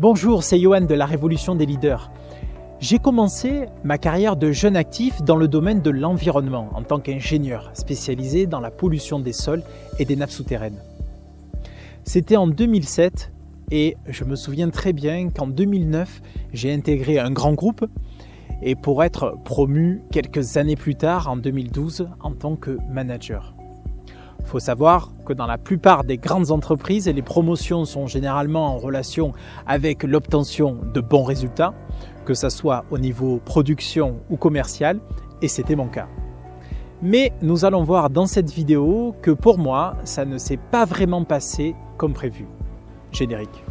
Bonjour, c'est Johan de la Révolution des leaders. J'ai commencé ma carrière de jeune actif dans le domaine de l'environnement en tant qu'ingénieur spécialisé dans la pollution des sols et des nappes souterraines. C'était en 2007 et je me souviens très bien qu'en 2009, j'ai intégré un grand groupe et pour être promu quelques années plus tard, en 2012, en tant que manager. Il faut savoir que dans la plupart des grandes entreprises, les promotions sont généralement en relation avec l'obtention de bons résultats, que ce soit au niveau production ou commercial, et c'était mon cas. Mais nous allons voir dans cette vidéo que pour moi, ça ne s'est pas vraiment passé comme prévu. Générique.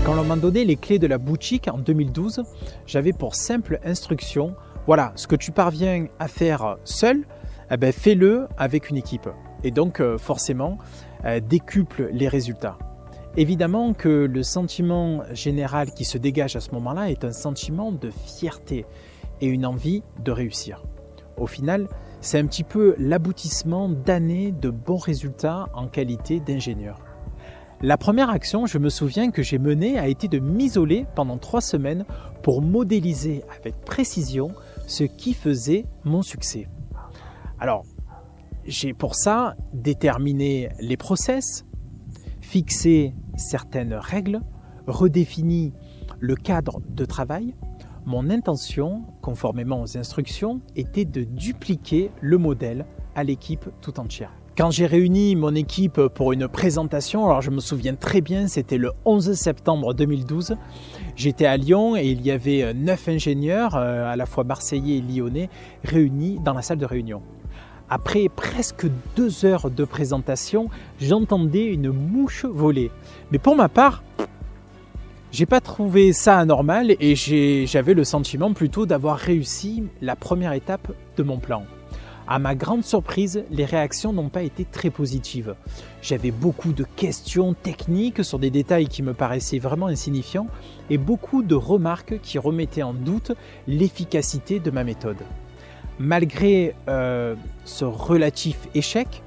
Quand on m'a donné les clés de la boutique en 2012, j'avais pour simple instruction, voilà, ce que tu parviens à faire seul, fais-le avec une équipe. Et donc forcément, décuple les résultats. Évidemment que le sentiment général qui se dégage à ce moment-là est un sentiment de fierté et une envie de réussir. Au final, c'est un petit peu l'aboutissement d'années de bons résultats en qualité d'ingénieur. La première action, je me souviens que j'ai menée, a été de m'isoler pendant 3 semaines pour modéliser avec précision ce qui faisait mon succès. Alors, j'ai pour ça déterminé les process, fixé certaines règles, redéfini le cadre de travail. Mon intention, conformément aux instructions, était de dupliquer le modèle à l'équipe tout entière. Quand j'ai réuni mon équipe pour une présentation, alors je me souviens très bien, c'était le 11 septembre 2012, j'étais à Lyon et il y avait 9 ingénieurs, à la fois marseillais et lyonnais, réunis dans la salle de réunion. Après presque 2 heures de présentation, j'entendais une mouche voler. Mais pour ma part, j'ai pas trouvé ça anormal et j'avais le sentiment plutôt d'avoir réussi la première étape de mon plan. À ma grande surprise, les réactions n'ont pas été très positives. J'avais beaucoup de questions techniques sur des détails qui me paraissaient vraiment insignifiants et beaucoup de remarques qui remettaient en doute l'efficacité de ma méthode. Malgré ce relatif échec,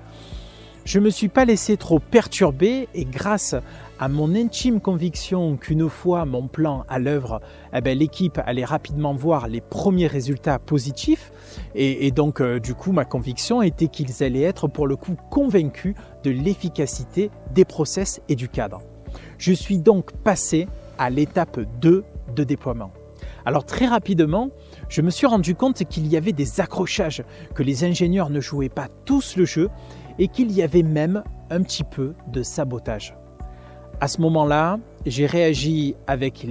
je ne me suis pas laissé trop perturber et grâce à mon intime conviction qu'une fois mon plan à l'œuvre, l'équipe allait rapidement voir les premiers résultats positifs et donc du coup ma conviction était qu'ils allaient être pour le coup convaincus de l'efficacité des process et du cadre. Je suis donc passé à l'étape 2 de déploiement. Alors très rapidement, je me suis rendu compte qu'il y avait des accrochages, que les ingénieurs ne jouaient pas tous le jeu et qu'il y avait même un petit peu de sabotage. À ce moment-là, j'ai réagi avec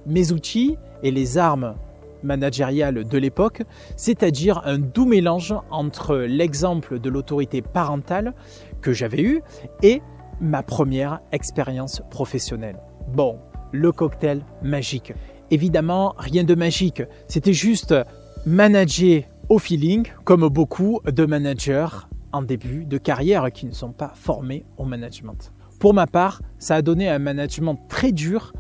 mes outils et les armes managériales de l'époque, c'est-à-dire un doux mélange entre l'exemple de l'autorité parentale que j'avais eu et ma première expérience professionnelle. Bon, le cocktail magique. Évidemment, rien de magique, c'était juste manager au feeling, comme beaucoup de managers en début de carrière qui ne sont pas formés au management. Pour ma part, ça a donné un management très dur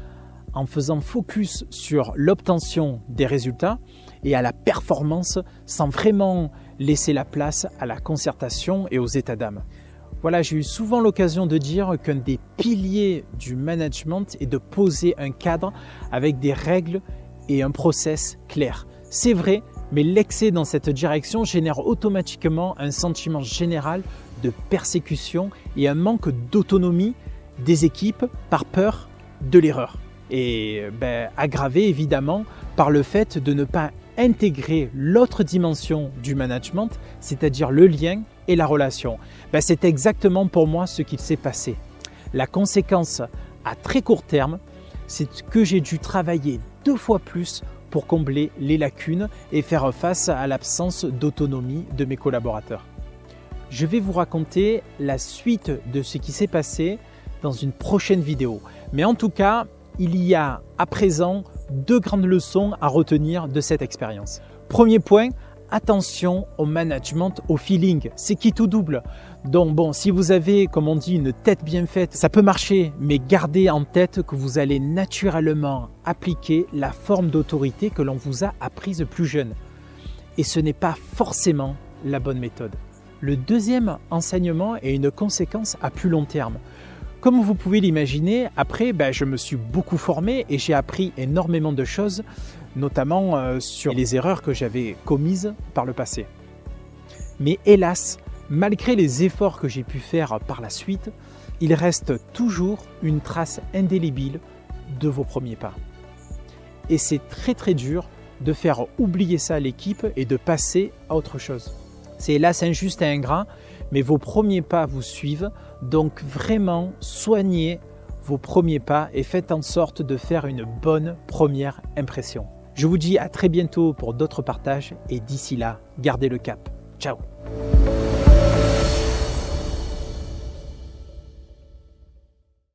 en faisant focus sur l'obtention des résultats et à la performance sans vraiment laisser la place à la concertation et aux états d'âme. Voilà, j'ai eu souvent l'occasion de dire qu'un des piliers du management est de poser un cadre avec des règles et un process clair. C'est vrai, mais l'excès dans cette direction génère automatiquement un sentiment général de persécution et un manque d'autonomie des équipes par peur de l'erreur. Et aggravé évidemment par le fait de ne pas intégrer l'autre dimension du management, c'est-à-dire le lien et la relation. C'est exactement pour moi ce qu'il s'est passé. La conséquence à très court terme, c'est que j'ai dû travailler 2 fois plus pour combler les lacunes et faire face à l'absence d'autonomie de mes collaborateurs. Je vais vous raconter la suite de ce qui s'est passé dans une prochaine vidéo. Mais en tout cas, il y a à présent 2 grandes leçons à retenir de cette expérience. Premier point, attention au management, au feeling, c'est qui tout double. Donc bon, si vous avez, comme on dit, une tête bien faite, ça peut marcher, mais gardez en tête que vous allez naturellement appliquer la forme d'autorité que l'on vous a apprise plus jeune. Et ce n'est pas forcément la bonne méthode. Le deuxième enseignement est une conséquence à plus long terme. Comme vous pouvez l'imaginer, après, je me suis beaucoup formé et j'ai appris énormément de choses, notamment sur les erreurs que j'avais commises par le passé. Mais hélas, malgré les efforts que j'ai pu faire par la suite, il reste toujours une trace indélébile de vos premiers pas. Et c'est très très dur de faire oublier ça à l'équipe et de passer à autre chose. C'est hélas injuste et ingrat, mais vos premiers pas vous suivent, donc vraiment soignez vos premiers pas et faites en sorte de faire une bonne première impression. Je vous dis à très bientôt pour d'autres partages et d'ici là, gardez le cap. Ciao!